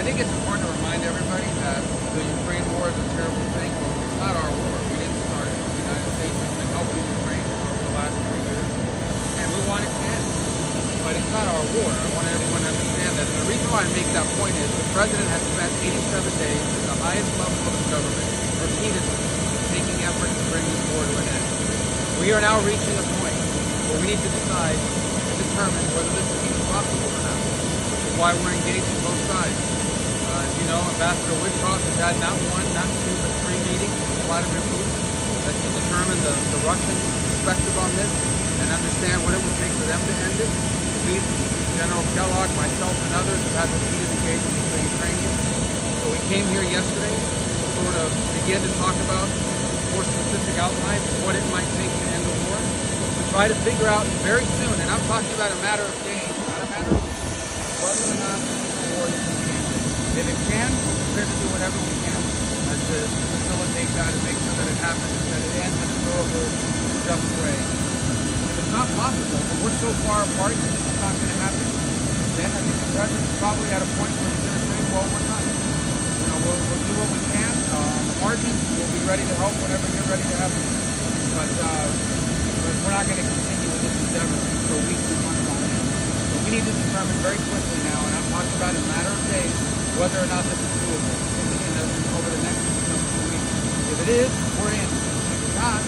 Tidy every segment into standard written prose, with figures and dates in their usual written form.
I think it's important to remind everybody that the Ukraine war is a terrible thing. Well, it's not our war. We didn't start it. The United States has been helping Ukraine for the last 3 years, and we want it to end. But it's not our war. I want everyone to understand that. And the reason why I make that point is the president has spent 87 days at the highest level of the government repeatedly making efforts to bring this war to an end. We are now reaching a point where we need to decide and determine whether this is even possible or not, which is why we're engaging both sides. As you know, Ambassador Witkoff has had not one, not two, but 3 meetings with Vladimir Putin that to determine the Russian perspective on this and understand what it would take for them to end it. We, General Kellogg, myself, and others have had repeated engagement with the Ukrainians. So we came here yesterday to sort of begin to talk about more specific outlines of what it might take to end the war. To try to figure out very soon, and I'm talking about a matter of days, not a matter of whether or not the war is going to be ended. If it can, we're prepared to do whatever we can to facilitate that and make sure that it happens and that it ends in a durable, just way. If it's not possible, and we're so far apart that it's not going to happen, then I think the president's probably at a point where he's going to say, well, we're done. You know, we'll do what we can. On the margins, we'll be ready to help whenever you're ready to have it. But we're not going to continue with this endeavor for weeks and months on end. So we need to determine very quickly now, and I'm talking about in a matter of days, whether or not this is doable over the next 2 weeks. If it is, we're in. If it's not,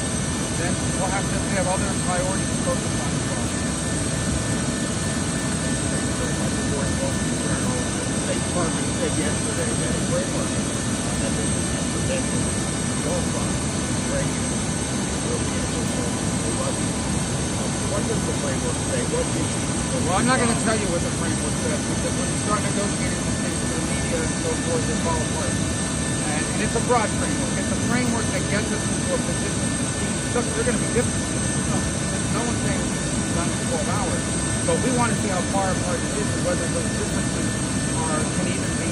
then we have other priorities to focus on as well. The State Department said yesterday that a framework that this is preventing war from Ukraine will be implemented. What does the framework say? What do you? Well, I'm not going to tell you what the framework says, because when you start negotiating these things with the media and so forth, they fall apart. And it's a broad framework. It's a framework that gets us into a position to see, look, they're going to be differences. No one's saying it's done in 12 hours. But we want to see how far apart it is and whether those differences can even be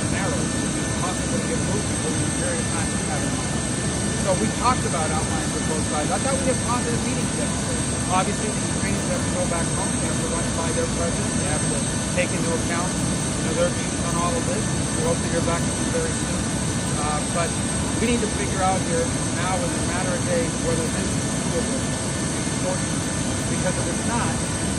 narrowed. It's possible to get moved within a period of time we have in mind. So we talked about outlines with both sides. I thought we had positive meetings yesterday. Obviously, the Ukrainians have to go back home. They have to run it by their president. They have to take into account their views on all of this. We hope to hear back from them very soon. But we need to figure out here now, within a matter of days, whether this is doable. It's important. Because if it's not,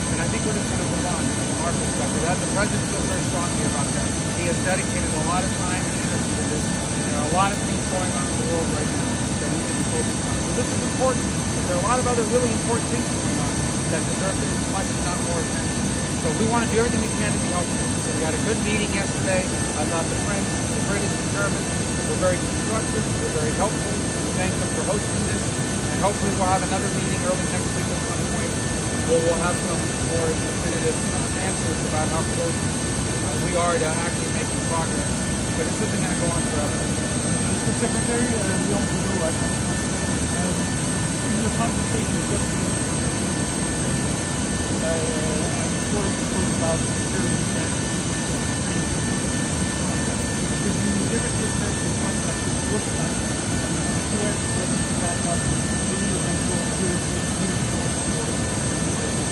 then I think we're just going to move on from our perspective. The president feels very strongly about that. He has dedicated a lot of time and energy to this. There are a lot of things going on in the world right now that we need to focus on. So this is important. There are a lot of other really important things going on that deserve as much, if not more, attention. So we want to do everything we can to be helpful. We had a good meeting yesterday. I thought the French, the British, the Germans were very constructive. They were very helpful. We thank them for hosting this. And hopefully we'll have another meeting early next week at some point where we'll have some more definitive answers about how close we are to actually making progress. But this isn't going to go on forever. Mr. Secretary, we also know in the conversation just I'm sure you spoke about security standards. Could you give us a sense of what that would look like?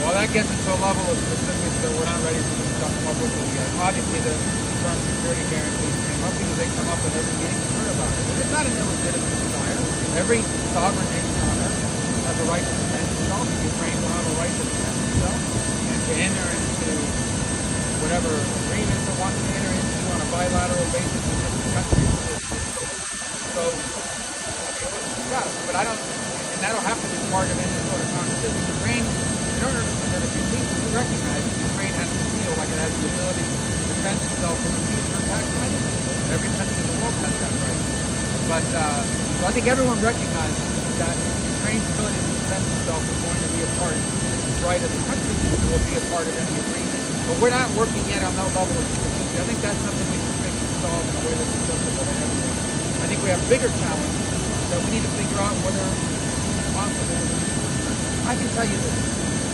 Well, that gets into a level of specifics that we're not ready to discuss publicly yet. Obviously, the term security guarantees came up because they come up in every meeting we've heard about it. It's not an illegitimate desire. Every sovereign nation on earth has a right to defend itself. Ukraine will have a right to defend itself and to enter into whatever agreements it wants to enter into on a bilateral basis with different countries. So, yeah, but I don't, and that'll have to be part of any sort of conversation. Ukraine, in order for the people to recognize that Ukraine has to feel like it has the ability to defend itself from future attacks by anyone. Every country in the world has that right. But so I think everyone recognizes that Ukraine's ability to defend itself is going to be a part, right, of the country will be a part of any agreement. But we're not working yet on that level of security. I think that's something we can fix and solve in a way that's acceptable to everyone. I think we have bigger challenges that we need to figure out whether it's possible. I can tell you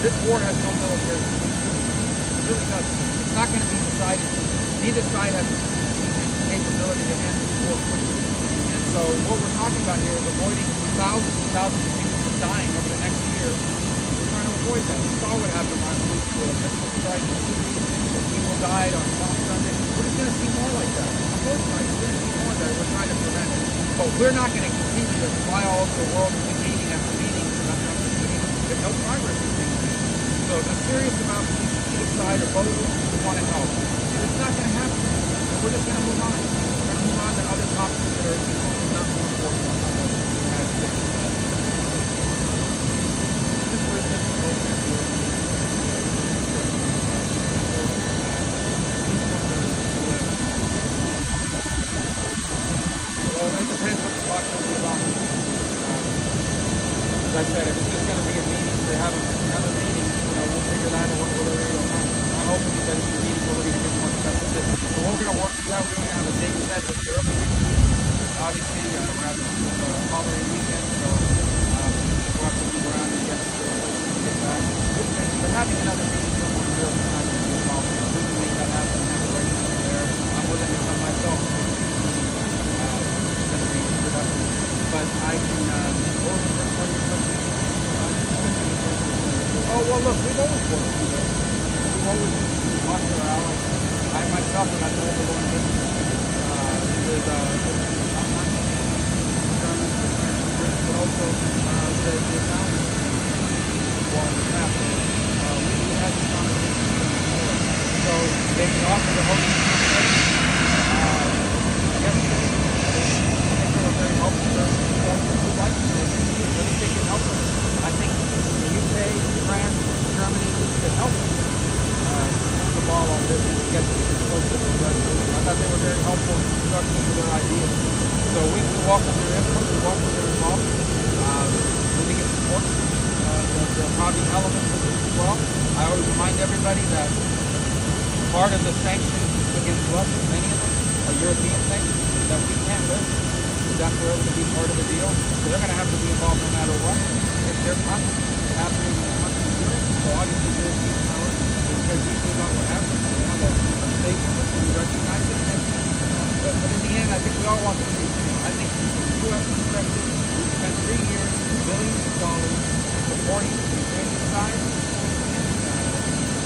this war has no military solution. It really doesn't. It's not going to be decided. Neither side has the capability to end this war quickly. And so what we're talking about here is avoiding thousands and thousands of people from dying over the next year. We're trying to avoid that. We saw what happened last week with a missile strike in Syria. People died on Palm Sunday. We're just going to see more we're not going to continue to fly all over the world and meeting after meeting if no progress is being made. So if they're serious about either side or both, we want to help. And it's not going to happen. And we're just going to move on. We're going to move on to other topics that are not more important than the United States. Well, it depends what the talk will be about. As I said, if it's just going to be a meeting, they have another meeting, we'll figure that out whatever it'll happen. I'm hoping that it's a meeting where we're going to get more specific. So we're going to work through that. We're going to have a date set with the early week. Obviously, we're having a holiday weekend, so we'll have to move around and get back. But having another meeting somewhere in Europe is not going to be a problem. We can make that happen and have it right there. I'm willing to come myself. But I can, what was the first one you put? Oh, well, look, we've always worked together. We've always talked to our allies. I myself am at the overlord business with but also the Italians on the map. We had this conversation before. So they can offer the hosting yesterday. They were very helpful. We'd like to know if they can help us. I think the UK, France, Germany could help us move the ball on this and get closer to the resolution. I thought they were very helpful in constructing their ideas. So we welcome their input, we welcome their involvement. We think it's important. There are probably elements of this as well. I always remind everybody that part of the sanctions against Russia, many of them, are European sanctions that we can't live. That's where we're going to be part of the deal. So they're going to have to be involved no matter what. If their conflict is happening in the country of Europe, so obviously European power will care deeply about what happens. We have a stake in which we recognize it. But in the end, I think we all want the same thing. I think from the U.S. perspective, we spent 3 years, billions of dollars, supporting the Ukrainian side.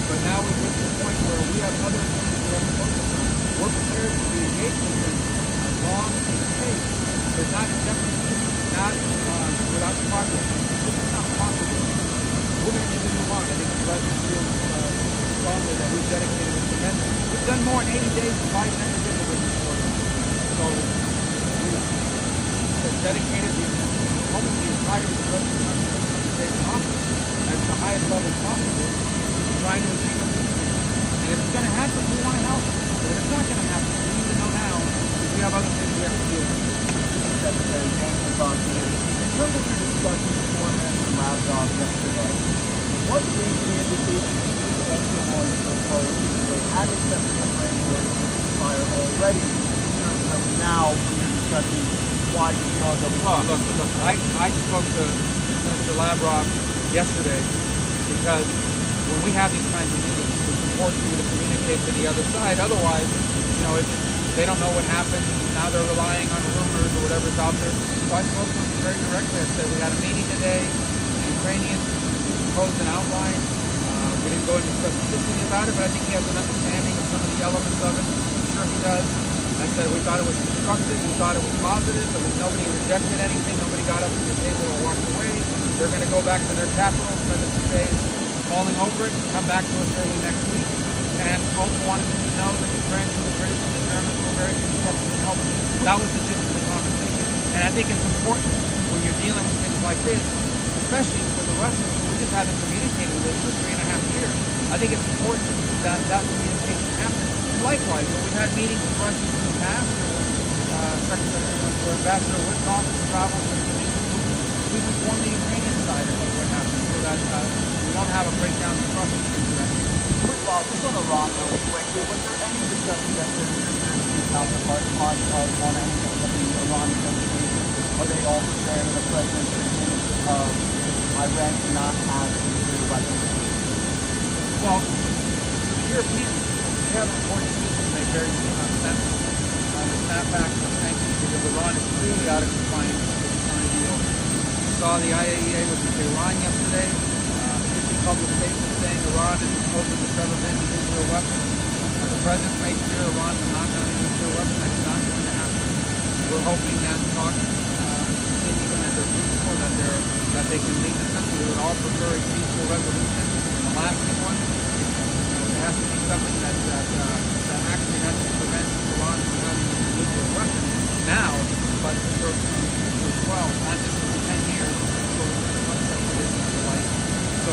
But now we've reached a point where we have other things we have to focus on. We're prepared to be engaged with them as long as it takes. There's not indefinitely, not without progress. This is not possible. We're going to need to move on. I think the President feels strongly that we've dedicated this tremendous. We've done more in 80 days than Biden ever did with this war. So we've dedicated almost the entire President of the United States office at the highest level possible, trying to achieve a peace. And if it's going to happen, we want to help. But if it's not going to happen, we need to know now because we have other things we have to deal with. Secretary James Boston. In terms of your discussion with Foreman and Lavrov yesterday, what is the indication that on the proposed they had accepted the framework fire already in terms of now you're discussing why you called them? Look, I spoke to Mr. Lavrov yesterday because when we have these kinds of meetings, it's important for you to communicate to the other side. Otherwise, they don't know what happened. Now they're relying on rumors or whatever's out there. So I spoke to him very directly. I said, we had a meeting today. The Ukrainians proposed an outline. We didn't go into specificity about it, but I think he has an understanding of some of the elements of it. I'm sure he does. I said we thought it was constructive. We thought it was positive. There was nobody rejected anything. Nobody got up from the table or walked away. They're going to go back to their capital, spend a few days falling over it, come back to us early next week. And also wanted to know that the French and the British and the Germans were very constructive in helping. That was the gist of the conversation. And I think it's important when you're dealing with things like this, especially with the Russians, we just haven't communicated with for 3.5 years. I think it's important that that communication happens. Likewise, when we've had meetings with Russians in the past, Ambassador Witkoff has traveled to the meetings, we've informed the Ukrainian side of what happened so that we don't have a breakdown in Russian things. First of all, just on Iran, really quickly, was there any discussion that your counterparts on any of the Iran negotiations? Are they all prepared for the president of Iran to not have nuclear weapons? Well, the Europeans have an important decision to make very soon on the snapback of sanctions because Iran is clearly out of compliance with the current deal. We saw the IAEA was in Tehran yesterday. Public statement saying Iran is the closest it's ever been to nuclear weapons. The President made clear Iran will not have a nuclear weapon. That's not going to happen. We're hoping that talks peaceful resolution. And the lasting one, it has to be something that actually has to prevent Iran from having a nuclear weapon now, but for 12, not just for 10 years, for it is in the life. So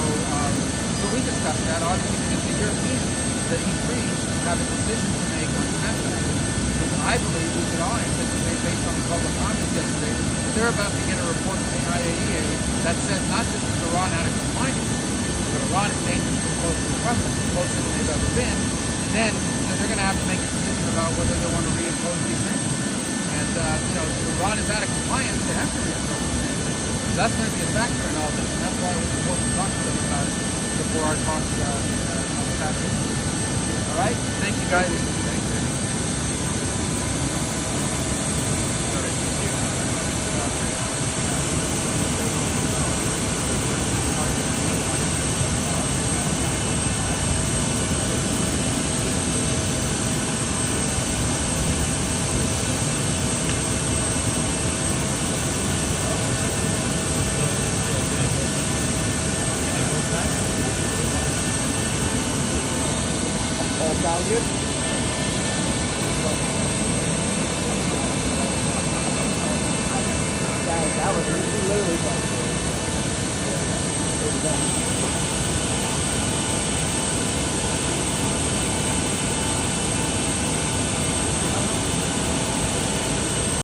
we discussed that. Obviously, because the Europeans, the E3, have a decision to make on Canada. I believe we could all anticipate, based on the public comments yesterday, that they're about to get a report from the IAEA that says not just is Iran out of compliance, but Iran is dangerously close to a weapon, closer than they've ever been. Then they're going to have to make a decision about whether they want to reimpose these sanctions. And if Iran is out of compliance, they have to reimpose these sanctions. So that's going to be a factor in all this, and that's why it was important to talk to them about it before our talk this afternoon. All right? Thank you, guys. Thank you. All sound good?